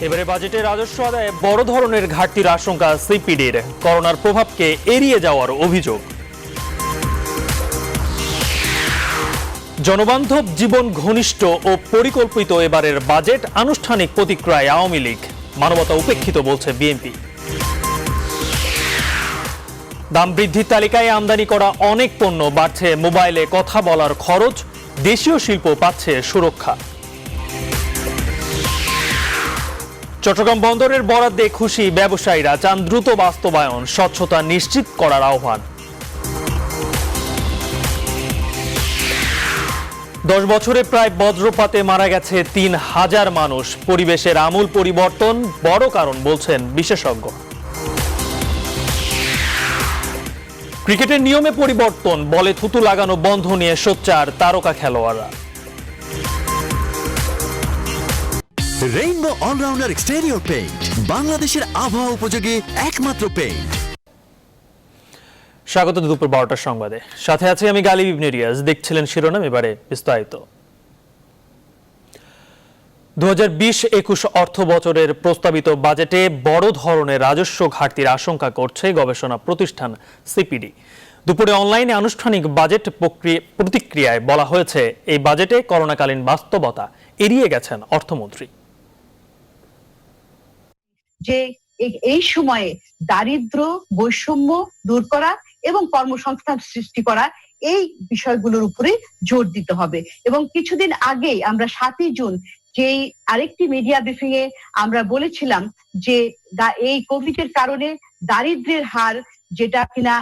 এবারে বাজেটে রাজস্ব আদায়ে বড় ধরনের ঘাটতির আশঙ্কা সিপিডির। করোনার প্রভাবকে এড়িয়ে যাওয়ার অভিযোগ। জনবান্ধব, জীবন ঘনিষ্ঠ ও পরিকল্পিত এবারের বাজেট। আনুষ্ঠানিক প্রতিক্রিয়ায় আওয়ামী লীগ। মানবতা উপেক্ষিত বলছে বিএনপি। দাম বৃদ্ধির তালিকায় আমদানি করা অনেক পণ্য। বাড়ছে মোবাইলে কথা বলার খরচ। দেশীয় শিল্প পাচ্ছে সুরক্ষা। চট্টগ্রাম বন্দরের বরাদ্দে খুশি ব্যবসায়ীরা। চান দ্রুত বাস্তবায়ন, স্বচ্ছতা নিশ্চিত করার আহ্বান। 10 বছরে প্রায় বজ্রপাতে মারা গেছে 3000 মানুষ। পরিবেশের আমূল পরিবর্তন বড় কারণ বলছেন বিশেষজ্ঞ। ক্রিকেটের নিয়মে পরিবর্তন, বলে থুতু লাগানো বন্ধ নিয়ে সোচ্চার তারকা খেলোয়াড়রা। রেইনবো অলরাউন্ডার এক্সটেরিয়র পেইন্ট, বাংলাদেশের আবহাওয়া উপযোগী একমাত্র পেইন্ট। স্বাগত দুপুর 12টার সংবাদে, সাথে আছি আমি গালিব ইবনে রিয়াজ। দেখছিলেন শিরোনাম, এবারে বিস্তারিত। 2020-21 অর্থ বছরের প্রস্তাবিত বাজেটে বড় ধরনের রাজস্ব ঘাটতির আশঙ্কা করছে গবেষণা প্রতিষ্ঠান সিপিডি। দুপুরে অনলাইনে আনুষ্ঠানিক বাজেট প্রতিক্রিয়ায় বলা হয়েছে, এই বাজেটে করোনাকালীন বাস্তবতা এড়িয়ে গেছেন অর্থমন্ত্রী। যে এই সময়ে দারিদ্র, বৈষম্য দূর করা এবং কর্মসংস্থান সৃষ্টি করা, এই বিষয়গুলোর উপরে জোর দিতে হবে। এবং কিছুদিন আগেই আমরা 7ই জুন যেই আরেকটি মিডিয়া ব্রিফিং এ আমরা বলেছিলাম যে এই কোভিড এর কারণে দারিদ্র্যের হার যেটা কিনা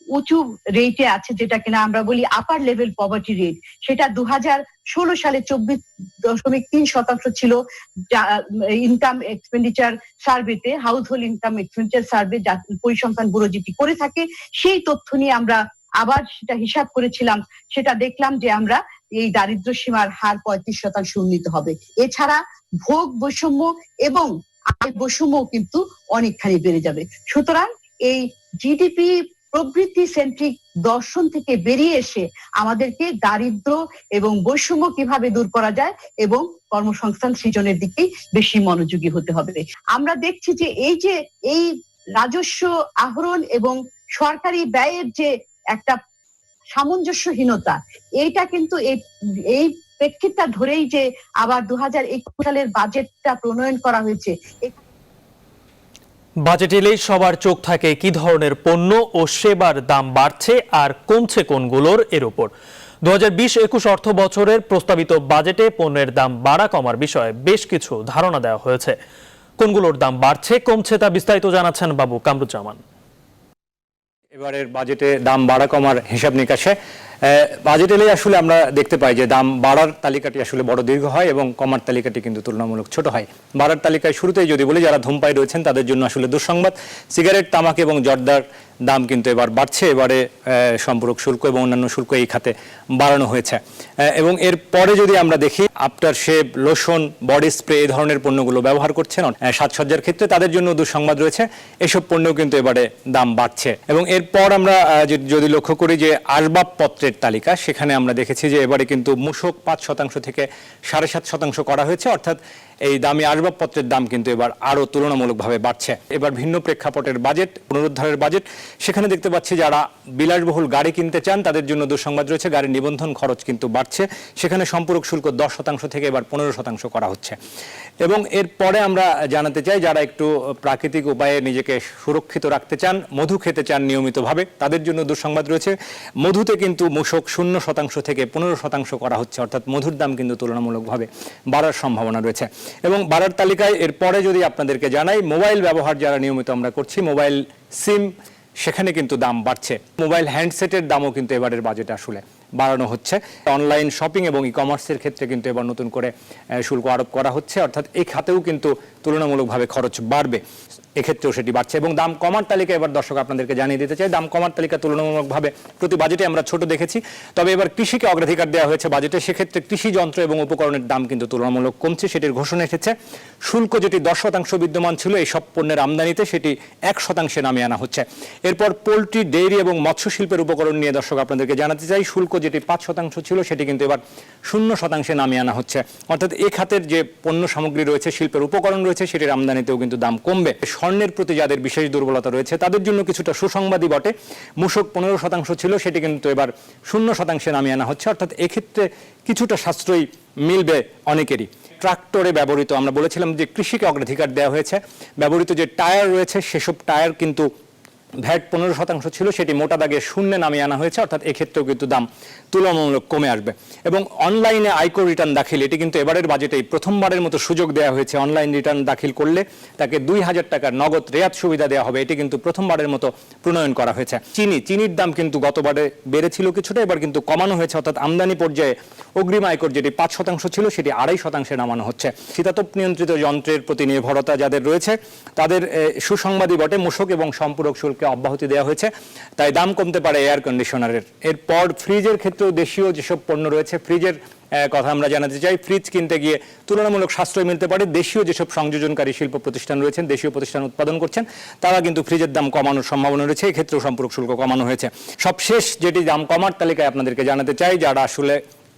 উঁচু রেটে আছে, যেটা কিনা আমরা বলি আপার লেভেল পভার্টি রেট, সেটা 2016 সালে 24.3% ছিল। ইনকাম এক্সপেন্ডিচার সার্ভেতে, household income expenditure survey পরিসংখ্যান ব্যুরো যেটি করে থাকে, সেই তথ্য নিয়ে আমরা আবার সেটা হিসাব করেছিলাম। সেটা দেখলাম যে আমরা এই দারিদ্র্য সীমার হার 35% উন্নীত হবে। এছাড়া ভোগ বৈষম্য এবং আয় বৈষম্য কিন্তু অনেকখানি বেড়ে যাবে। সুতরাং এই জিডিপি প্রবৃদ্ধি সেন্ট্রিক দর্শন থেকে বেরিয়ে এসে আমাদেরকে দারিদ্র এবং বৈষম্য কিভাবে দূর করা যায় এবং কর্মসংস্থান সৃজনের দিকেই বেশি মনোযোগী হতে হবে। আমরা দেখছি যে এই রাজস্ব আহরণ এবং সরকারি ব্যয়ের যে একটা সামঞ্জস্যহীনতা, এইটা কিন্তু এই প্রেক্ষিতটা ধরেই যে আবার 2021 সালের বাজেটটা প্রণয়ন করা হয়েছে। বাজেট এলেই সবার চোখ থাকে কি ধরনের পণ্য ও সেবার দাম বাড়ছে আর কমছে কোনগুলোর, এর উপর। 2020-21 অর্থ বছরের প্রস্তাবিত বাজেটে পণ্যের দাম বাড়া কমার বিষয়ে বেশ কিছু ধারণা দেওয়া হয়েছে। কোনগুলোর দাম বাড়ছে কমছে তা বিস্তারিত জানাচ্ছেন বাবু কামরুজ্জামান। এবারের বাজেটে দাম বাড়া কমার হিসাব নিকাশে বাজেট এলেই আসলে আমরা দেখতে পাই যে দাম বাড়ার তালিকাটি আসলে বড় দীর্ঘ হয় এবং কমার তালিকাটি কিন্তু তুলনামূলক ছোট হয়। বাড়ার তালিকায় শুরুতেই যদি বলি, যারা ধূমপায়ী রয়েছেন তাদের জন্য আসলে দুঃসংবাদ। সিগারেট, তামাক এবং জর্দার দাম কিন্তু এবার বাড়ছে। এবারে সম্পূরক শুল্ক এবং অন্যান্য শুল্ক এই খাতে বাড়ানো হয়েছে। এবং এর পরে যদি আমরা দেখি, after shave, lotion, body spray এই ধরনের পণ্যগুলো ব্যবহার করছেন সাজসজ্জার ক্ষেত্রে, তাদের জন্য দুঃসংবাদ রয়েছে। এসব পণ্যও কিন্তু এবারে দাম বাড়ছে। এবং এরপর আমরা যদি লক্ষ্য করি যে আসবাবপত্রের তালিকা, সেখানে আমরা দেখেছি যে এবারে কিন্তু মূসক 5% থেকে 7.5% করা হয়েছে। অর্থাৎ এই দামি আসবাবপত্রের দাম কিন্তু এবার আরো তুলনামূলকভাবে বাড়ছে। এবার ভিন্ন প্রেক্ষাপটের বাজেট, পুনরুদ্ধারের বাজেট। সেখানে দেখতে পাচ্ছি যারা বিলাসবহুল গাড়ি কিনতে চান তাদের জন্য দুঃসংবাদ রয়েছে। গাড়ির নিবন্ধন খরচ কিন্তু বাড়ছে। সেখানে সম্পূরক শুল্ক 10% থেকে এবার 15% করা হচ্ছে। এবং এরপরে আমরা জানাতে চাই, যারা একটু প্রাকৃতিক উপায়ে নিজেকে সুরক্ষিত রাখতে চান, মধু খেতে চান নিয়মিতভাবে, তাদের জন্য দুঃসংবাদ রয়েছে। মধুতে কিন্তু মূসক 0% থেকে 15% করা হচ্ছে। অর্থাৎ মধুর দাম কিন্তু তুলনামূলকভাবে বাড়ার সম্ভাবনা রয়েছে। এবং বাড়ার তালিকায় এরপরে যদি আপনাদেরকে জানাই, মোবাইল ব্যবহার যারা নিয়মিত আমরা করছি, মোবাইল সিম, সেখানে কিন্তু দাম বাড়ছে। মোবাইল হ্যান্ডসেটের দামও কিন্তু এবারের বাজেটে আসলে বাড়ানো হচ্ছে। অনলাইন শপিং এবং ই কমার্সের ক্ষেত্রে কিন্তু এবার নতুন করে শুল্ক আরোপ করা হচ্ছে। অর্থাৎ এই খাতেও কিন্তু তুলনামূলকভাবে খরচ বাড়বে। এক্ষেত্রেও সেটি বাড়ছে। এবং দাম কমার তালিকা এবার দর্শক আপনাদেরকে জানিয়ে দিতে চাই, দাম কমার তালিকা তুলনামূলকভাবে প্রতি বাজেটে আমরা ছোট দেখেছি, তবে এবার কৃষিকে অগ্রাধিকার দেওয়া হয়েছে বাজেটে। সেক্ষেত্রে কৃষি যন্ত্র এবং উপকরণের দাম কিন্তু তুলনামূলক কমছে, সেটির ঘোষণা এসেছে। শুল্ক যেটি 10% বিদ্যমান ছিল এই সব পণ্যের আমদানিতে, সেটি 1% নামিয়ে আনা হচ্ছে। এরপর পোলট্রি, ডেইরি এবং মৎস্য শিল্পের উপকরণ নিয়ে দর্শক আপনাদেরকে জানাতে চাই, শুল্ক যেটি 5% ছিল সেটি কিন্তু এবার 0% নামিয়ে আনা হচ্ছে। অর্থাৎ এ খাতের যে পণ্য সামগ্রী রয়েছে, শিল্পের উপকরণ রয়েছে, সেটির আমদানিতেও কিন্তু দাম কমবে। স্বর্ণের প্রতি যাদের বিশেষ দুর্বলতা রয়েছে তাদের জন্য কিছুটা সুসংবাদই বটে। মূসক 15% ছিল, সেটি কিন্তু এবার 0% নামিয়ে আনা হচ্ছে। অর্থাৎ এক্ষেত্রে কিছুটা সাশ্রয়ী মিলবে অনেকেরই। ট্রাক্টরে ব্যবহৃত, আমরা বলেছিলাম যে কৃষিকে অগ্রাধিকার দেওয়া হয়েছে, ব্যবহৃত যে টায়ার রয়েছে সেসব টায়ার কিন্তু ভ্যাট 15% ছিল, সেটি মোটা দাগে 0 নামিয়ে আনা হয়েছে। অর্থাৎ এক্ষেত্রেও কিন্তু দাম তুলনামূলক কমে আসবে। এবং অনলাইনে আয়কর রিটার্ন দাখিল, এটি কিন্তু এবারের বাজেটেই প্রথমবারের মতো সুযোগ দেওয়া হয়েছে। অনলাইন রিটার্ন দাখিল করলে তাকে 2000 টাকার নগদ রেয়াত সুবিধা দেওয়া হবে, এটি কিন্তু প্রথমবারের মতো প্রণয়ন করা হয়েছে। চিনির দাম কিন্তু গতবারে বেড়েছিল কিছুটা, এবার কিন্তু কমানো হয়েছে। অর্থাৎ আমদানি পর্যায়ে অগ্রিম আয়কর যেটি 5% ছিল সেটি 2.5% নামানো হচ্ছে। শীতাতপ নিয়ন্ত্রিত যন্ত্রের প্রতি নির্ভরতা যাদের রয়েছে তাদের সুসংবাদই বটে, মূসক এবং সম্পূরক শুল্কে অব্যাহতি দেওয়া হয়েছে, তাই দাম কমতে পারে এয়ার কন্ডিশনারের। এরপর ফ্রিজের ক্ষেত্রেও দেশীয় যেসব পণ্য রয়েছে, ফ্রিজের কথা আমরা জানাতে চাই। ফ্রিজ কিনতে গিয়ে তুলনামূলক সাশ্রয় মিলতে পারে। দেশীয় যেসব সংযোজনকারী শিল্প প্রতিষ্ঠান রয়েছেন, দেশীয় প্রতিষ্ঠান উৎপাদন করছেন, তারা কিন্তু ফ্রিজের দাম কমানোর সম্ভাবনা রয়েছে, এক্ষেত্রেও সম্পূরক শুল্ক কমানো হয়েছে। সবশেষ যেটি দাম কমার তালিকায় আপনাদেরকে জানাতে চাই, যারা আসলে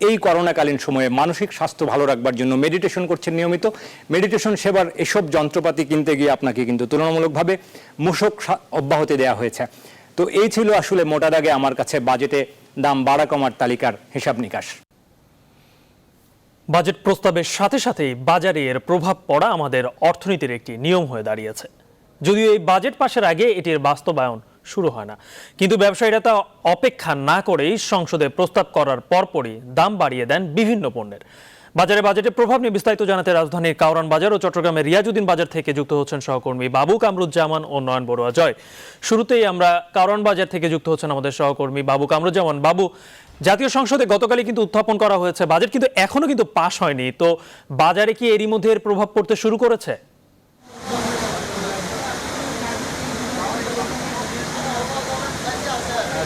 এই করোনাকালীন সময়ে মানসিক স্বাস্থ্য ভালো রাখবার জন্য মেডিটেশন করছেন নিয়মিত, মেডিটেশন সেবার এসব যন্ত্রপাতি কিনতে গিয়ে আপনাকে কিন্তু তুলনামূলকভাবে মূসক অব্যাহতি দেওয়া হয়েছে। তো এই ছিল আসলে মোটা দাগে আমার কাছে বাজেটে দাম বাড়া কমার তালিকার হিসাব নিকাশ। বাজেট প্রস্তাবের সাথে সাথেই বাজারে এর প্রভাব পড়া আমাদের অর্থনীতির একটি নিয়ম হয়ে দাঁড়িয়েছে। যদিও এই বাজেট পাশের আগে এটির বাস্তবায়ন শুরু হয় না, কিন্তু ব্যবসায়ীরা তা অপেক্ষা না করেই সংসদে প্রস্তাব করার পরপরই দাম বাড়িয়ে দেন বিভিন্ন পণ্যের। বাজেটের প্রভাব নিয়ে বিস্তারিত জানাতে রাজধানীর কারওয়ান বাজার ও চট্টগ্রামের রিয়াজউদ্দিন বাজার থেকে যুক্ত হচ্ছেন সহকর্মী বাবু কামরুজ্জামান ও নয়ন বড়ুয়া জয়। শুরুতেই আমরা কারওয়ান বাজার থেকে যুক্ত হচ্ছেন আমাদের সহকর্মী বাবু কামরুজ্জামান। বাবু, জাতীয় সংসদে গতকালই কিন্তু উত্থাপন করা হয়েছে বাজেট, কিন্তু এখনো কিন্তু পাশ হয়নি, তো বাজারে কি এরই মধ্যে এর প্রভাব পড়তে শুরু করেছে?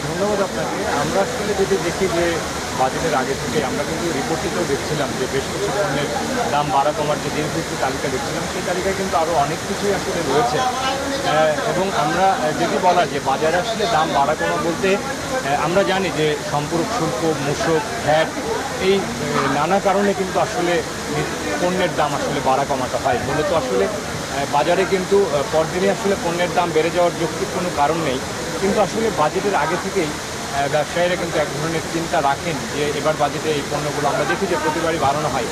ধন্যবাদ আপনাকে। আমরা আসলে যদি দেখি যে বাজেটের আগে থেকে আমরা কিন্তু রিপোর্টটিতেও দেখছিলাম যে বেশ কিছু পণ্যের দাম বাড়া কমার যে দীর্ঘিত তালিকা দেখছিলাম, সেই তালিকায় কিন্তু আরও অনেক কিছুই আসলে রয়েছে। এবং আমরা যদি বলা যে বাজারে আসলে দাম বাড়া কমা বলতে আমরা জানি যে সম্পূরক শুল্ক, মূসক, ভ্যাট, এই নানা কারণে কিন্তু আসলে পণ্যের দাম আসলে বাড়া কমাতে হয়। মূলত আসলে বাজারে কিন্তু পরদিনই আসলে পণ্যের দাম বেড়ে যাওয়ার যৌক্তিক কোনো কারণ নেই, কিন্তু আসলে বাজেটের আগে থেকেই ব্যবসায়ীরা কিন্তু এক ধরনের চিন্তা রাখেন যে এবার বাজেটে এই পণ্যগুলো আমরা দেখি যে প্রতিবারই বাড়ানো হয়।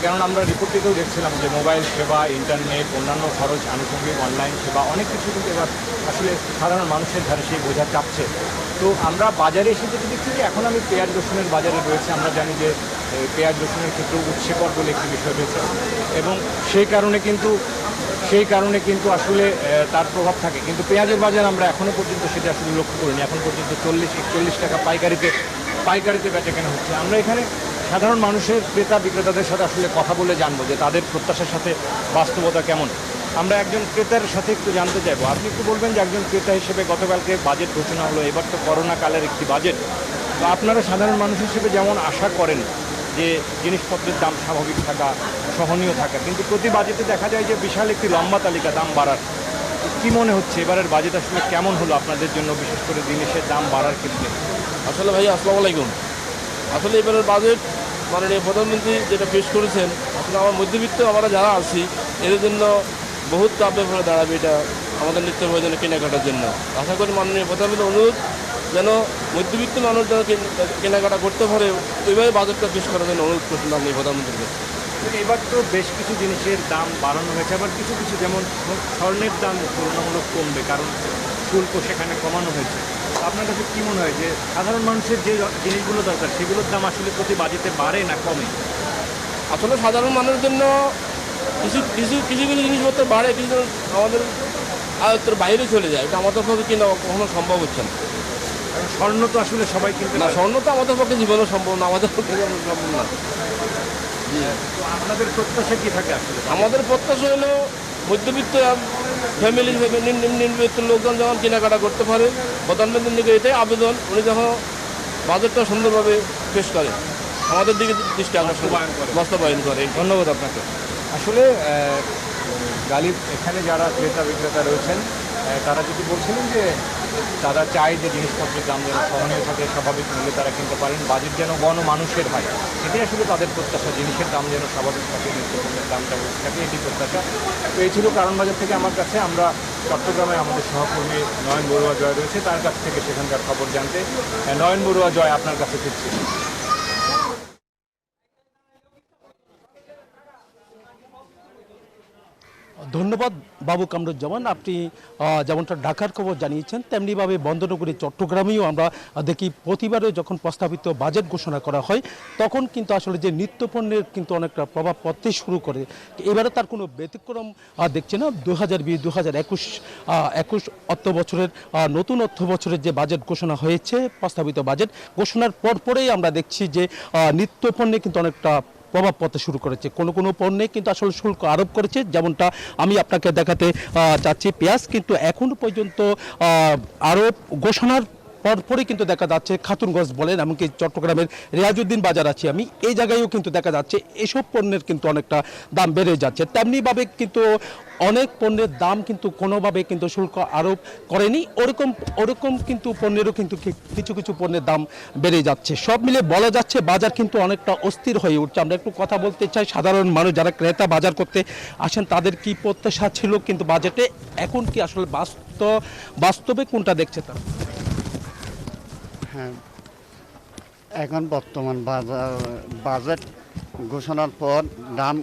কারণ আমরা রিপোর্টটিতেও দেখছিলাম যে মোবাইল সেবা, ইন্টারনেট, অন্যান্য খরচ, আনুষঙ্গিক অনলাইন সেবা অনেক কিছু কিন্তু এবার আসলে সাধারণ মানুষের ধারে সেই বোঝা চাপছে। তো আমরা বাজারে এসে যেটা দেখছি যে এখন আমি পেঁয়াজ রসুনের বাজারে রয়েছে, আমরা জানি যে পেঁয়াজ রসুনের ক্ষেত্রেও উৎসেকর বলে একটি বিষয় রয়েছে এবং সেই কারণে কিন্তু আসলে তার প্রভাব থাকে। কিন্তু পেঁয়াজের বাজার আমরা এখনও পর্যন্ত সেটা আসলে লক্ষ্য করিনি। এখন পর্যন্ত 40-41 টাকা পাইকারিতে বেচা কেনা হচ্ছে। আমরা এখানে সাধারণ মানুষের ক্রেতা বিক্রেতাদের সাথে আসলে কথা বলে জানবো যে তাদের প্রত্যাশার সাথে বাস্তবতা কেমন। আমরা একজন ক্রেতার সাথে একটু জানতে চাইবো, আপনি একটু বলবেন যে একজন ক্রেতা হিসেবে গতকালকে বাজেট ঘোষণা হলো, এবার তো করোনা কালের একটি বাজেট, তো আপনারা সাধারণ মানুষ হিসেবে যেমন আশা করেন যে জিনিসপত্রের দাম স্বাভাবিক থাকা, সহনীয় থাকা, কিন্তু প্রতি বাজেটে দেখা যায় যে বিশাল একটি লম্বা তালিকা দাম বাড়ার। কি মনে হচ্ছে এবারের বাজেট আসলে কেমন হলো আপনাদের জন্য, বিশেষ করে জিনিসের দাম বাড়ার ক্ষেত্রে? আসলে ভাই আসসালামু আলাইকুম। আসলে এবারের বাজেট মাননীয় প্রধানমন্ত্রী যেটা পেশ করেছেন, আসলে আমার মধ্যবিত্ত আমরা যারা আছি এদের জন্য বহুত চাপে পড়ে দাঁড়াবে এটা আমাদের নিত্য প্রয়োজনে কেনাকাটার জন্য। আশা করি মাননীয় প্রধানমন্ত্রীর অনুরোধ যেন মধ্যবিত্ত মানুষ যেন কেনাকাটা করতে পারে, ওইভাবে বাজেটটা পেশ করার জন্য অনুরোধ করছেন মাননীয় প্রধানমন্ত্রীকে। এবার তো বেশ কিছু জিনিসের দাম বাড়ানো হয়েছে, আবার কিছু কিছু যেমন স্বর্ণের দাম তুলনামূলক কমবে কারণ শুল্ক সেখানে কমানো হয়েছে। আপনার কাছে কী মনে হয় যে সাধারণ মানুষের যে জিনিসগুলো দরকার সেগুলোর দাম আসলে প্রতি বাজেটে বাড়ে না কমে? আসলে সাধারণ মানুষের জন্য কিছু কিছু কিছু কিছু জিনিসপত্র বাড়ে, কিছু আমাদের আয়ত্তের বাইরে চলে যায়, এটা আমাদের পক্ষে কিনা কখনো সম্ভব হচ্ছে না। কারণ স্বর্ণ তো আসলে সবাই কিনতে না, স্বর্ণ তো আমাদের পক্ষে জীবনও সম্ভব না, আমাদের পক্ষে সম্ভব না। তো আপনাদের প্রত্যাশা কী থাকে আসলে? আমাদের প্রত্যাশা হলো মধ্যবিত্ত ফ্যামিলি নিম্নবিত্ত লোকজন যখন কেনাকাটা করতে পারে, প্রধানমন্ত্রীর দিকে এটাই আবেদন, উনি যখন বাজেটটা সুন্দরভাবে পেশ করে আমাদের দিকে দৃষ্টি আকর্ষণ বাস্তবায়ন করে। ধন্যবাদ আপনাকে। আসলে গালিব, এখানে যারা ক্রেতা বিক্রেতা রয়েছেন তারা যদি বলছিলেন যে তারা চায় যে জিনিসপত্রের দাম যেন সহনীয় থাকে, স্বাভাবিক মূল্যে তারা কিনতে পারেন, বাজেট যেন গণমানুষের হয়, এটাই আসলে তাদের প্রত্যাশা। জিনিসের দাম যেন স্বাভাবিক থাকে, নিত্যপণ্যের দামটা বেশি থাকে, এটি প্রত্যাশা। তো এই ছিল কারণ বাজার থেকে আমার কাছে। আমরা চট্টগ্রামে আমাদের সহকর্মী নয়ন বড়ুয়া জয় রয়েছে, তার কাছ থেকে সেখানকার খবর জানতে। নয়ন বড়ুয়া জয়, আপনার কাছে ফিরছি। ধন্যবাদ বাবু কামরুজ্জামান। আপনি যেমনটা ঢাকার খবর জানিয়েছেন, তেমনিভাবে বন্দরনগরী চট্টগ্রামেও আমরা দেখি প্রতিবারে যখন প্রস্তাবিত বাজেট ঘোষণা করা হয় তখন কিন্তু আসলে যে নিত্যপণ্যের কিন্তু অনেকটা প্রভাব পড়তে শুরু করে। এবারে তার কোনো ব্যতিক্রম দেখছি না। 2020-2021 অর্থ বছরের নতুন অর্থ বছরের যে বাজেট ঘোষণা হয়েছে, প্রস্তাবিত বাজেট ঘোষণার পরপরেই আমরা দেখছি যে নিত্যপণ্যে কিন্তু অনেকটা প্রভাব পড়তে শুরু করেছে। কোনো কোনো পণ্যে কিন্তু আসলে শুল্ক আরোপ করেছে, যেমনটা আমি আপনাকে দেখাতে চাচ্ছি। পেঁয়াজ কিন্তু এখনো পর্যন্ত আরোপ ঘোষণার পরপরই কিন্তু দেখা যাচ্ছে খাতুনগঞ্জ বলেন, এমনকি চট্টগ্রামের রিয়াজউদ্দিন বাজার আছি আমি, এই জায়গায়ও কিন্তু দেখা যাচ্ছে এসব পণ্যের কিন্তু অনেকটা দাম বেড়ে যাচ্ছে। তেমনিভাবে কিন্তু অনেক পণ্যের দাম কিন্তু কোনোভাবে কিন্তু শুল্ক আরোপ করেনি, ওরকম কিন্তু পণ্যেরও কিন্তু কিছু কিছু পণ্যের দাম বেড়ে যাচ্ছে। সব মিলে বলা যাচ্ছে বাজার কিন্তু অনেকটা অস্থির হয়ে উঠছে। আমরা একটু কথা বলতে চাই সাধারণ মানুষ যারা ক্রেতা বাজার করতে আসেন, তাদের কি প্রত্যাশা ছিল কিন্তু বাজেটে, এখন কি আসলে বাস্তবে কোনটা দেখছে তারা? হ্যাঁ, এখন বর্তমান বাজেট ঘোষণার পর দাম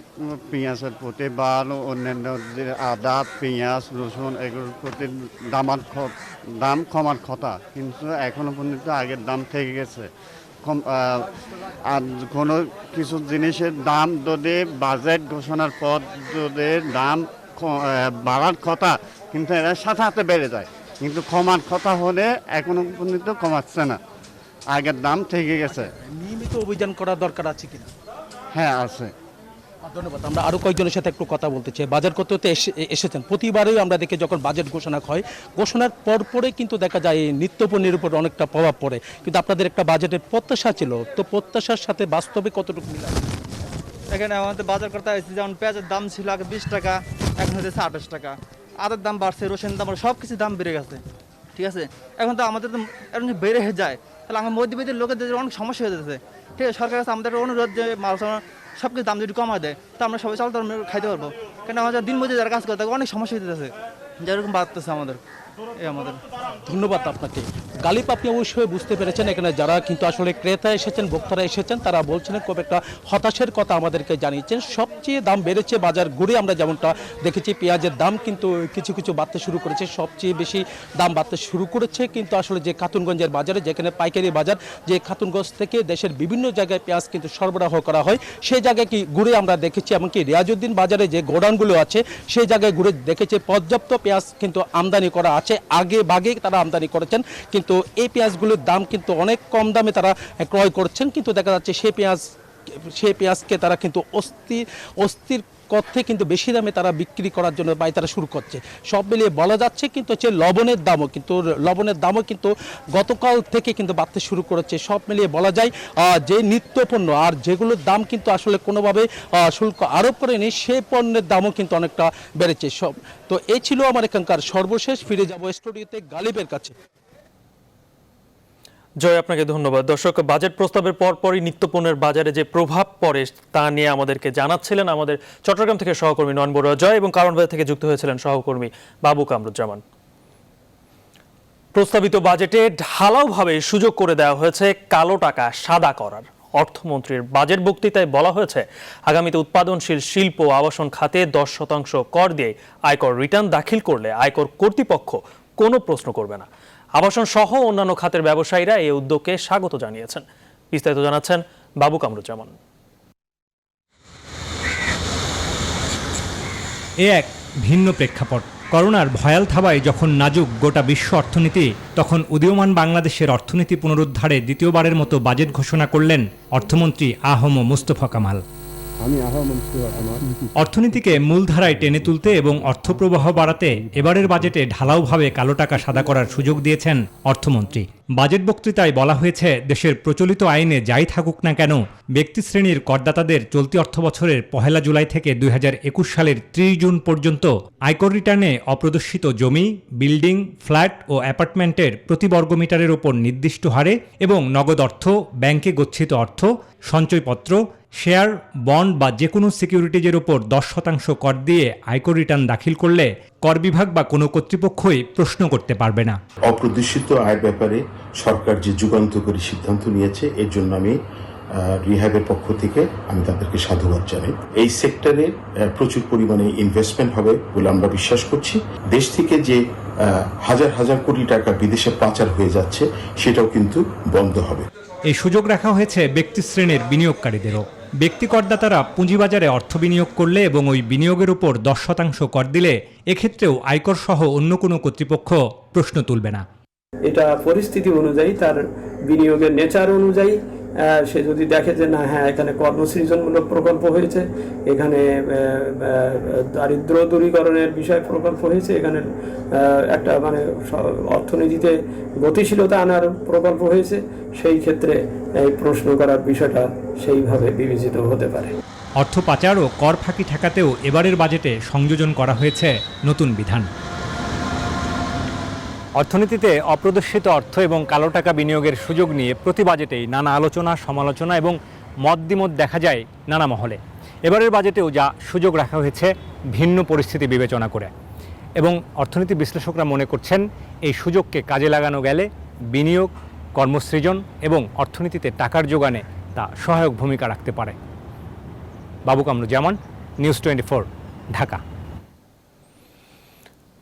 পেঁয়াজের প্রতি বা অন্যান্য যে আদা, পেঁয়াজ, রসুন এগুলোর প্রতি দাম কমার কথা, কিন্তু এখনো পর্যন্ত আগের দাম থেকে গেছে। আর কোনো কিছু জিনিসের দাম যদি বাজেট ঘোষণার পর যদি দাম বাড়ার কথা, কিন্তু এরা সাথে সাথে বেড়ে যায়, কিন্তু কমার কথা হলে এখনো পর্যন্ত কমাচ্ছে না, আগের দাম থেকে গেছে। নিয়মিত অভিযান করার দরকার আছে কিনা? হ্যাঁ, আছে। ধন্যবাদ। আমরা আরো কয়েকজনের সাথে একটু কথা বলতে চাই। বাজার করতে এসেছেন, প্রতিবারই আমরা দেখি যখন বাজেট ঘোষণা হয়, ঘোষণার পরে কিন্তু দেখা যায় এই নিত্যপণ্যের উপর অনেকটা প্রভাব পড়ে, কিন্তু আপনাদের একটা বাজেটের প্রত্যাশা ছিল, তো প্রত্যাশার সাথে বাস্তবে কতটুকু মিলে? এখানে আমাদের বাজার করতে আসছে, যেমন পেঁয়াজের দাম ছিল আগে 20 টাকা, এখন হচ্ছে 28 টাকা। আদার দাম বাড়ছে, রসুনের দাম, সব কিছু দাম বেড়ে গেছে। ঠিক আছে, এখন তো আমাদের তো এরকম বেড়ে যায়, তাহলে আমার মধ্যবিত্তের লোকেদের অনেক সমস্যা হয়ে যাচ্ছে। ঠিক আছে, সরকারের কাছে আমাদের অনুরোধ যে মাল সব কিছু দাম যদি কমায় দেয়, তো আমরা সবাই চালতে খাইতে পারবো। কেন আমাদের দিন মধ্যে যারা কাজ করে তাকে অনেক সমস্যা হয়ে যাচ্ছে, যেরকম বাড়তেছে আমাদের। ধন্যবাদ আপনাকে। গালিব, আপনি অবশ্যই বুঝতে পেরেছেন এখানে যারা কিন্তু আসলে ক্রেতা এসেছেন, ভোক্তারা এসেছেন, তারা বলছিলেন খুব একটা হতাশার কথা আমাদেরকে জানিয়েছেন। সবচেয়ে দাম বেড়েছে বাজার ঘুরে আমরা যেমনটা দেখেছি, পেঁয়াজের দাম কিন্তু কিছু কিছু বাড়তে শুরু করেছে, সবচেয়ে বেশি দাম বাড়তে শুরু করেছে কিন্তু আসলে যে খাতুনগঞ্জের বাজারে, যেখানে পাইকারি বাজার, যে খাতুনগঞ্জ থেকে দেশের বিভিন্ন জায়গায় পেঁয়াজ কিন্তু সরবরাহ করা হয়, সেই জায়গায় কি ঘুরে আমরা দেখেছি, এমনকি রিয়াজউদ্দিন বাজারে যে গোডাউনগুলো আছে সেই জায়গায় ঘুরে দেখেছি পর্যাপ্ত পেঁয়াজ কিন্তু আমদানি করা আছে, আগে ভাগে তারা আমদানি করেছেন, কিন্তু এই পেঁয়াজগুলোর দাম কিন্তু অনেক কম দামে তারা ক্রয় করছেন, কিন্তু দেখা যাচ্ছে সেই পেঁয়াজকে তারা কিন্তু অস্থির করতে কিন্তু বেশি দামে তারা বিক্রি করার জন্য তারা শুরু করছে। সব মিলিয়ে বলা যাচ্ছে কিন্তু হচ্ছে লবণের দামও কিন্তু গতকাল থেকে কিন্তু বাড়তে শুরু করেছে। সব মিলিয়ে বলা যায় যে নিত্যপণ্য আর যেগুলোর দাম কিন্তু আসলে কোনোভাবে শুল্ক আরোপ করেনি, সেই পণ্যের দামও কিন্তু অনেকটা বেড়েছে। তো এই ছিল আমার এখানকার সর্বশেষ। ফিরে যাব স্টুডিওতে গালিবের কাছে। জয়, আপনাকে ধন্যবাদ। দর্শক, বাজেট প্রস্তাবের পরপরই নিত্যপণ্যের বাজারে যে প্রভাব পড়ে তা নিয়ে আমাদেরকে জানাচ্ছিলেন আমাদের চট্টগ্রাম থেকে সহকর্মী নয়ন বড়ুয়া জয়, এবং কারণ বাজার থেকে যুক্ত হয়েছিলেন সহকর্মী বাবু কামরুজ্জামান। প্রস্তাবিত বাজেটে ঢালাওভাবে সুযোগ করে দেওয়া হয়েছে কালো টাকা সাদা করার। অর্থমন্ত্রীর বাজেট বক্তৃতায় বলা হয়েছে আগামীতে উৎপাদনশীল শিল্প ও আবাসন খাতে 10% কর দিয়ে আয়কর রিটার্ন দাখিল করলে আয়কর কর্তৃপক্ষ কোনো প্রশ্ন করবে না। আবাসন সহ অন্যান্য খাতের ব্যবসায়ীরা এই উদ্যোগকে স্বাগত জানিয়েছেন। বিস্তারিত জানাচ্ছেন বাবু কামরুজ্জামান। এ এক ভিন্ন প্রেক্ষাপট। করোনার ভয়াল থাবায় যখন নাজুক গোটা বিশ্ব অর্থনীতি, তখন উদীয়মান বাংলাদেশের অর্থনীতি পুনরুদ্ধারে দ্বিতীয়বারের মতো বাজেট ঘোষণা করলেন অর্থমন্ত্রী আ হ ম মুস্তফা কামাল। অর্থনীতিকে মূলধারায় টেনে তুলতে এবং অর্থপ্রবাহ বাড়াতে এবারের বাজেটে ঢালাওভাবে কালো টাকা সাদা করার সুযোগ দিয়েছেন অর্থমন্ত্রী। বাজেট বক্তৃতায় বলা হয়েছে, দেশের প্রচলিত আইনে যাই থাকুক না কেন, ব্যক্তিশ্রেণীর করদাতাদের চলতি অর্থবছরের 1 জুলাই থেকে 2021 সালের 30 জুন পর্যন্ত আয়কর রিটার্নে অপ্রদর্শিত জমি, বিল্ডিং, ফ্ল্যাট ও অ্যাপার্টমেন্টের প্রতি বর্গমিটারের ওপর নির্দিষ্ট হারে এবং নগদ অর্থ, ব্যাংকে গচ্ছিত অর্থ, সঞ্চয়পত্র, শেয়ার, বন্ড বা যে কোনো সিকিউরিটিজের ওপর 10% কর দিয়ে আয়কর রিটার্ন দাখিল করলে কর বিভাগ বা কোনো কর্তৃপক্ষই প্রশ্ন করতে পারবে না। অপ্রদর্শিত আয়ের ব্যাপারে সরকার যে যুগান্তকারী সিদ্ধান্ত নিয়েছে, এর জন্য আমি রিহ্যাবের পক্ষ থেকে আমি তাদেরকে সাধুবাদ জানাই। এই সেক্টরে প্রচুর পরিমাণে ইনভেস্টমেন্ট হবে বলে আমরা বিশ্বাস করছি। দেশ থেকে যে হাজার হাজার কোটি টাকা বিদেশে পাচার হয়ে যাচ্ছে, সেটাও কিন্তু বন্ধ হবে। এই সুযোগ রাখা হয়েছে ব্যক্তিশ্রেণীর বিনিয়োগকারীদেরও। ব্যক্তি করদাতারা পুঁজিবাজারে অর্থ বিনিয়োগ করলে এবং ওই বিনিয়োগের উপর 10% কর দিলে এক্ষেত্রেও আয়কর সহ অন্য কোনো কর্তৃপক্ষ প্রশ্ন তুলবে না। এটা পরিস্থিতি অনুযায়ী, তার বিনিয়োগের নেচার অনুযায়ী সে যদি দেখে যে না, হ্যাঁ, এখানে কর্মসৃজনমূলক প্রকল্প হয়েছে, এখানে দারিদ্র দূরীকরণের বিষয় প্রকল্প হয়েছে, এখানে একটা অর্থনীতিতে গতিশীলতা আনার প্রকল্প হয়েছে, সেই ক্ষেত্রে এই প্রশ্ন করার বিষয়টা সেইভাবে বিবেচিত হতে পারে। অর্থ পাচার ও কর ফাঁকি ঠেকাতেও এবারের বাজেটে সংযোজন করা হয়েছে নতুন বিধান। অর্থনীতিতে অপ্রদর্শিত অর্থ এবং কালো টাকা বিনিয়োগের সুযোগ নিয়ে প্রতি বাজেটেই নানা আলোচনা, সমালোচনা এবং মত দেখা যায় নানা মহলে। এবারের বাজেটেও যা সুযোগ রাখা হয়েছে ভিন্ন পরিস্থিতি বিবেচনা করে, এবং অর্থনীতি বিশ্লেষকরা মনে করছেন এই সুযোগকে কাজে লাগানো গেলে বিনিয়োগ, কর্মসৃজন এবং অর্থনীতিতে টাকার যোগানে তা সহায়ক ভূমিকা রাখতে পারে। বাবু কামরুজ্জামান, নিউজ 24, ঢাকা।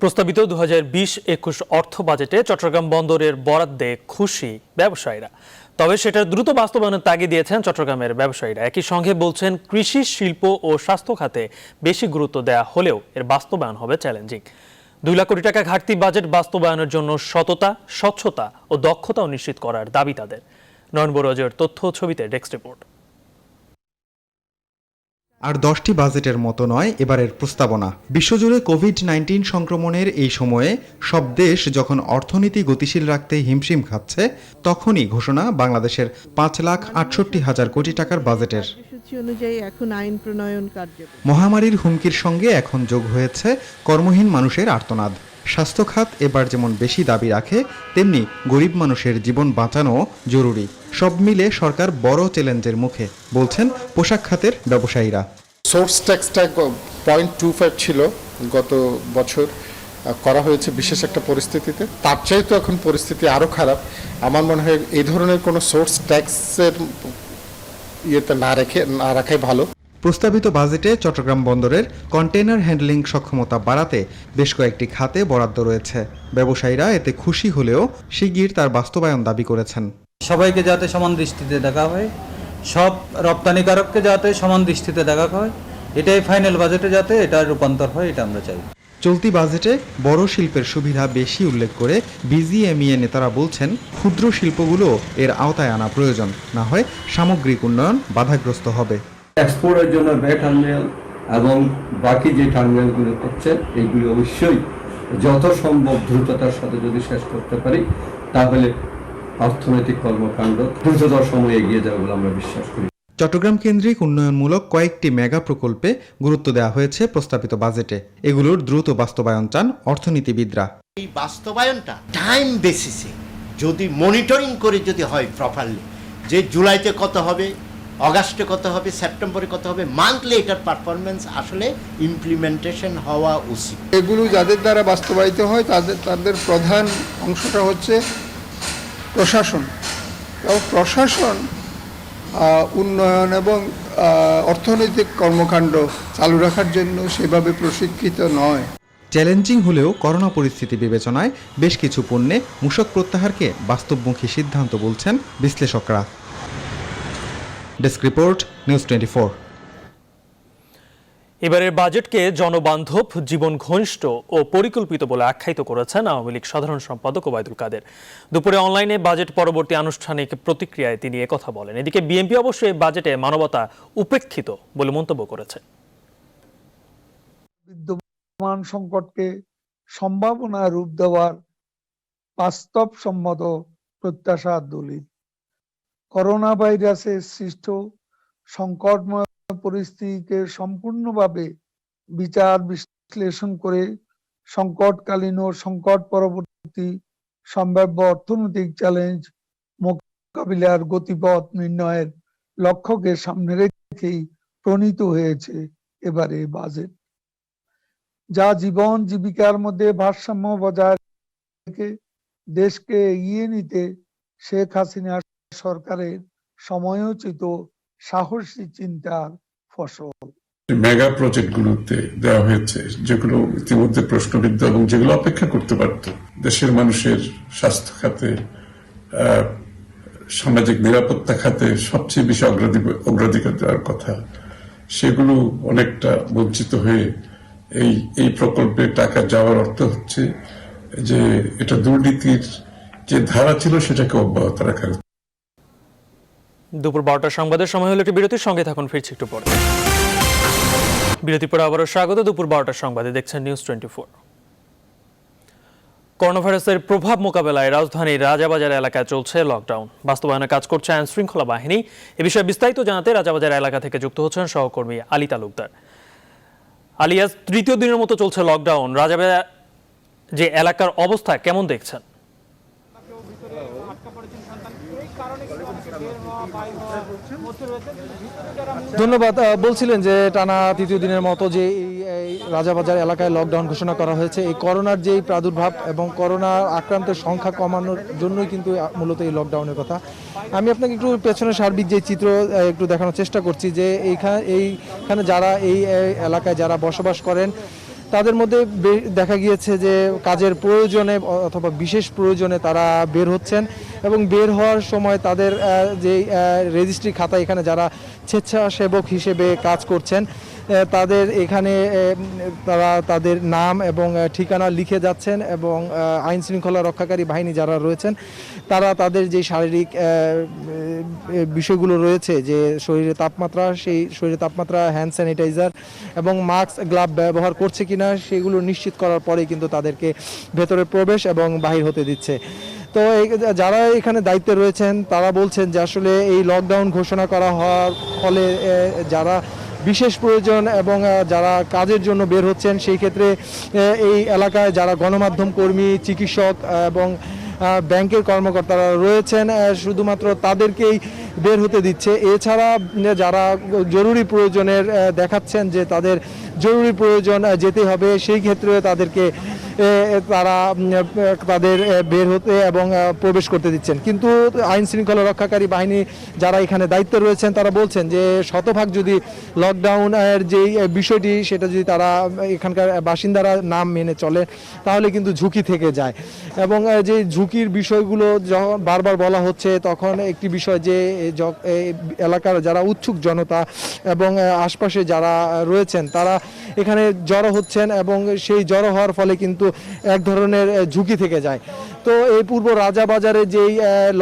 প্রস্তাবিত 2020-21 অর্থ বাজেটে চট্টগ্রাম বন্দরের বরাদ্দে খুশি ব্যবসায়ীরা। তবে সেটা দ্রুত বাস্তবায়নের তাগিদ দিয়েছেন চট্টগ্রামের ব্যবসায়ীরা। একই সঙ্গে বলছেন, কৃষি, শিল্প ও স্বাস্থ্য খাতে বেশি গুরুত্ব দেওয়া হলেও এর বাস্তবায়ন হবে চ্যালেঞ্জিং। 2 লাখ কোটি টাকা ঘাটতি বাজেট বাস্তবায়নের জন্য সততা, স্বচ্ছতা ও দক্ষতাও নিশ্চিত করার দাবি তাদের। নয়ন বড়ুয়াজের তথ্য ছবিতে ডেস্ক রিপোর্ট। আর 10টি বাজেটের মতো নয় এবারের প্রস্তাবনা। বিশ্বজুড়ে কোভিড-19 সংক্রমণের এই সময়ে সব দেশ যখন অর্থনীতি গতিশীল রাখতে হিমশিম খাচ্ছে, তখনই ঘোষণা বাংলাদেশের 5,68,000 কোটি টাকার বাজেটের। এখন আইন প্রণয়ন মহামারীর হুমকির সঙ্গে এখন যোগ হয়েছে কর্মহীন মানুষের আর্তনাদ। স্বাস্থ্য খাত এবার যেমন বেশি দাবি রাখে, তেমনি গরিব মানুষের জীবন বাঁচানো জরুরি। সব মিলে সরকার বড় চ্যালেঞ্জের মুখে, বলছেন পোশাক খাতের ব্যবসায়ীরা। সোর্স ট্যাক্সটা 0.25 ছিল গত বছর, করা হয়েছে বিশেষ একটা পরিস্থিতিতে। তার চাইতে এখন পরিস্থিতি আরও খারাপ। আমার মনে হয় এই ধরনের কোনো সোর্স ট্যাক্সের ইয়েতে না রাখাই ভালো। প্রস্তাবিত বাজেটে চট্টগ্রাম বন্দরের কন্টেইনার হ্যান্ডলিং সক্ষমতা বাড়াতে বেশ কয়েকটি খাতে বরাদ্দ রয়েছে। ব্যবসায়ীরা এতে খুশি হলেও শিগগির তার বাস্তবায়ন দাবি করেছেন। সবাইকে যাতে সমান দৃষ্টিতে দেখা হয়, সব রপ্তানিকারককে যাতে সমান দৃষ্টিতে দেখা হয়, এটাই ফাইনাল বাজেটে যাতে এটা রূপান্তর হয়, এটা আমরা চাই। চলতি বাজেটে বড় শিল্পের সুবিধা বেশি উল্লেখ করে বিজিএমইএ নেতারা বলছেন, ক্ষুদ্র শিল্পগুলো এর আওতায় আনা প্রয়োজন, না হয় সামগ্রিক উন্নয়ন বাধাগ্রস্ত হবে। এক্সপোর্টের জন্য বে টার্মিনাল এবং বাকি যে টার্মিনালগুলো করছে, এইগুলি অবশ্যই যত সম্ভব দ্রুততার সাথে যদি শেষ করতে পারি, তাহলে অর্থনৈতিক কর্মকাণ্ড দ্রুততর সময়ে এগিয়ে যাবে বলে আমরা বিশ্বাস করি। চট্টগ্রাম কেন্দ্রিক উন্নয়নমূলক কয়েকটি মেগা প্রকল্পে গুরুত্ব দেওয়া হয়েছে প্রস্তাবিত বাজেটে। এগুলোর দ্রুত বাস্তবায়ন চান অর্থনীতিবিদরা। এই বাস্তবায়নটা টাইম বেসিসে যদি মনিটরিং করে যদি হয় প্রপারলি, যে জুলাইতে কত হবে, অগাস্টে কত হবে, সেপ্টেম্বরে কত হবে, মান্থলি এটার পারফরমেন্স আসলে ইমপ্লিমেন্টেশন হওয়া উচিত। এগুলো যাদের দ্বারা বাস্তবায়িত হয় তাদের প্রধান অংশটা হচ্ছে প্রশাসন। এবং প্রশাসন উন্নয়ন এবং অর্থনৈতিক কর্মকাণ্ড চালু রাখার জন্য সেভাবে প্রশিক্ষিত নয়। চ্যালেঞ্জিং হলেও করোনা পরিস্থিতি বিবেচনায় বেশ কিছু পণ্যে মূসক প্রত্যাহারকে বাস্তবমুখী সিদ্ধান্ত বলছেন বিশ্লেষকরা। Desk report, news 24। এবারের বাজেটকে জনবান্ধব, জীবন ঘনিষ্ঠ ও পরিকল্পিত বলে আখ্যায়িত করেছেন আওয়ামী লীগ সাধারণ সম্পাদক ওবায়দুল কাদের। দুপুরে অনলাইনে বাজেট পরবর্তী আনুষ্ঠানিক প্রতিক্রিয়ায় তিনি একথা বলেন। এদিকে বিএনপি অবশ্য এই বাজেটে মানবতা উপেক্ষিত বলে মন্তব্য করেছে। বিদ্যমান সংকটকে সম্ভাবনা রূপ দেওয়ার বাস্তবসম্মত প্রত্যাশা দলিল। করোনা ভাইরাসের সৃষ্ট সংকটময় পরিস্থিতিকে সম্পূর্ণভাবে বিচার বিশ্লেষণ করে সংকটকালীন ও সংকট পরবর্তী সম্ভাব্য অর্থনৈতিক চ্যালেঞ্জ মোকাবিলার গতিপথ নির্ণয়ের লক্ষ্যকে সামনে রেখেই প্রণীত হয়েছে এবারে বাজেট, যা জীবন জীবিকার মধ্যে ভারসাম্য বজায় রেখে দেশকে এগিয়ে নিতে শেখ হাসিনা সরকারের সময়োচিত সাহসী চিন্তার ফসল। মেগা প্রজেক্টগুলোতে দেওয়া হয়েছে, যেগুলো ইতিমধ্যে প্রশ্নবিদ্ধ এবং যেগুলো অপেক্ষা করতে পারত। দেশের মানুষের স্বাস্থ্য খাতে, সামাজিক নিরাপত্তা খাতে সবচেয়ে বেশি অগ্রাধিকার দেওয়ার কথা, সেগুলো অনেকটা বঞ্চিত হয়ে এই প্রকল্পে টাকা যাওয়ার অর্থ হচ্ছে যে এটা দুর্নীতির যে ধারা ছিল সেটাকে অব্যাহত রাখা। দুপুর 12টার সংবাদের সময় হলো একটি বিরতির, সঙ্গে থাকুন, ফিরছি একটু পরে। বিরতির পর আবারও স্বাগত দুপুর 12টার সংবাদে, দেখছেন নিউজ 24। করোনা ভাইরাসের প্রভাব মোকাবেলায় রাজধানীর রাজাবাজার এলাকায় চলছে লকডাউন। বাস্তবায়নে কাজ করছে আইন শৃঙ্খলা বাহিনী। এ বিষয়ে বিস্তারিত জানাতে রাজাবাজার এলাকা থেকে যুক্ত হচ্ছেন সহকর্মী আলী তালুকদার। আলিয়াস, তৃতীয় দিনের মতো চলছে লকডাউন। রাজাবাজার যে এলাকার অবস্থা কেমন দেখছেন? ধন্যবাদ। বলছিলেন যে টানা তৃতীয় দিনের মতো যে এই রাজাবাজার এলাকায় লকডাউন ঘোষণা করা হয়েছে, এই করোনার যেই প্রাদুর্ভাব এবং করোনা আক্রান্তের সংখ্যা কমানোর জন্যই কিন্তু মূলত এই লকডাউনের কথা। আমি আপনাকে একটু পেছনে সার্বিক যে চিত্র একটু দেখানোর চেষ্টা করছি, যে এইখানে যারা এই এলাকায় যারা বসবাস করেন তাদের মধ্যে দেখা গিয়েছে যে কাজের প্রয়োজনে অথবা বিশেষ প্রয়োজনে তারা বের হচ্ছেন এবং বের হওয়ার সময় তাদের যে রেজিস্ট্রি খাতা, এখানে যারা স্বেচ্ছাসেবক হিসেবে কাজ করছেন তাদের এখানে তারা তাদের নাম এবং ঠিকানা লিখে যাচ্ছেন এবং আইন শৃঙ্খলা রক্ষাকারী বাহিনী যারা রয়েছেন তারা তাদের যে শারীরিক বিষয়গুলো রয়েছে, যে শরীরে তাপমাত্রা, সেই শরীরে তাপমাত্রা, হ্যান্ড স্যানিটাইজার এবং মাস্ক, গ্লাভ ব্যবহার করছে কিনা সেগুলো নিশ্চিত করার পরেই কিন্তু তাদেরকে ভেতরে প্রবেশ এবং বাহির হতে দিচ্ছে। তো যারা এখানে দায়িত্বে রয়েছেন তারা বলছেন যে আসলে এই লকডাউন ঘোষণা করা হওয়ার ফলে যারা বিশেষ প্রয়োজন এবং যারা কাজের জন্য বের হচ্ছেন, সেই ক্ষেত্রে এই এলাকায় যারা গণমাধ্যম কর্মী, চিকিৎসক এবং ব্যাংকের কর্মকর্তারা রয়েছেন শুধুমাত্র তাদেরকেই বের হতে দিচ্ছে। এছাড়া যারা জরুরি প্রয়োজনের দেখাচ্ছেন যে তাদের জরুরি প্রয়োজন যেতে হবে, সেই ক্ষেত্রে তাদেরকে তারা তাদের বের হতে এবং প্রবেশ করতে দিচ্ছেন। কিন্তু আইন শৃঙ্খলা রক্ষাকারী বাহিনী যারা এখানে দায়িত্বে রয়েছেন তারা বলছেন যে শতভাগ যদি লকডাউনের যেই বিষয়টি সেটা যদি তারা এখানকার বাসিন্দারা নাম মেনে চলে তাহলে কিন্তু ঝুঁকি থেকে যায়। এবং যে ঝুঁকির বিষয়গুলো যখন বারবার বলা হচ্ছে তখন একটি বিষয় যে এলাকার যারা উৎসুক জনতা এবং আশপাশে যারা রয়েছেন তারা এখানে জড়ো হচ্ছেন এবং সেই জড়ো হওয়ার ফলে কিন্তু এক ধরনের ঝুঁকি থেকে যায়। তো এই পূর্ব রাজাবাজারে যেই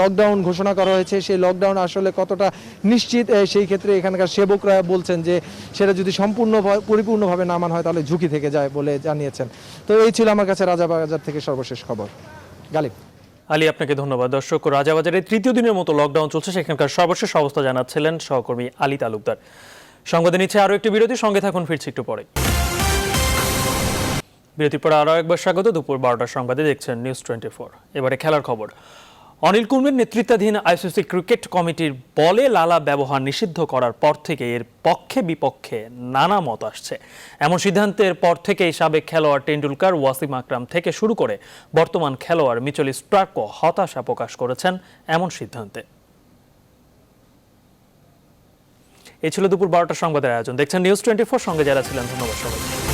লকডাউন ঘোষণা করা হয়েছে সেই লকডাউন আসলে কতটা নিশ্চিত, সেই ক্ষেত্রে এখানকার সেবকরা বলছেন যে সেটা যদি পরিপূর্ণভাবে না মানা হয় তাহলে ঝুঁকি থেকে যায় বলে জানিয়েছেন। তো এই ছিল আমার কাছে রাজাবাজার থেকে সর্বশেষ খবর। গালিব। আলী, আপনাকে ধন্যবাদ। দর্শক, রাজাবাজারে তৃতীয় দিনের মতো লকডাউন চলছে, সেখানকার সর্বশেষ অবস্থা জানাচ্ছিলেন সহকর্মী আলী তালুকদার। সংবাদে নিচ্ছে আরও একটি বিরতি, সঙ্গে থাকুন, ফিরছি একটু পরে। বিরতির পরে আরও একবার স্বাগত দুপুর 12টার সংবাদে, দেখছেন নিউজ 24। এবারে খেলার খবর। অনিল কুম্বলের নেতৃত্বাধীন আইসিসি ক্রিকেট কমিটির বলে লালা ব্যবহার নিষিদ্ধ করার পর থেকে এর পক্ষে বিপক্ষে নানা মত আসছে। এমন সিদ্ধান্তের পর থেকেই সাবেক খেলোয়াড় টেন্ডুলকার, ওয়াসিম আকরাম থেকে শুরু করে বর্তমান খেলোয়াড় মিচেল স্টার্কও হতাশা প্রকাশ করেছেন এমন সিদ্ধান্তে। এই ছিল দুপুর 12টার সংবাদের আয়োজন, দেখছেন নিউজ 24। সঙ্গে যারা ছিলেন ধন্যবাদ সবাই।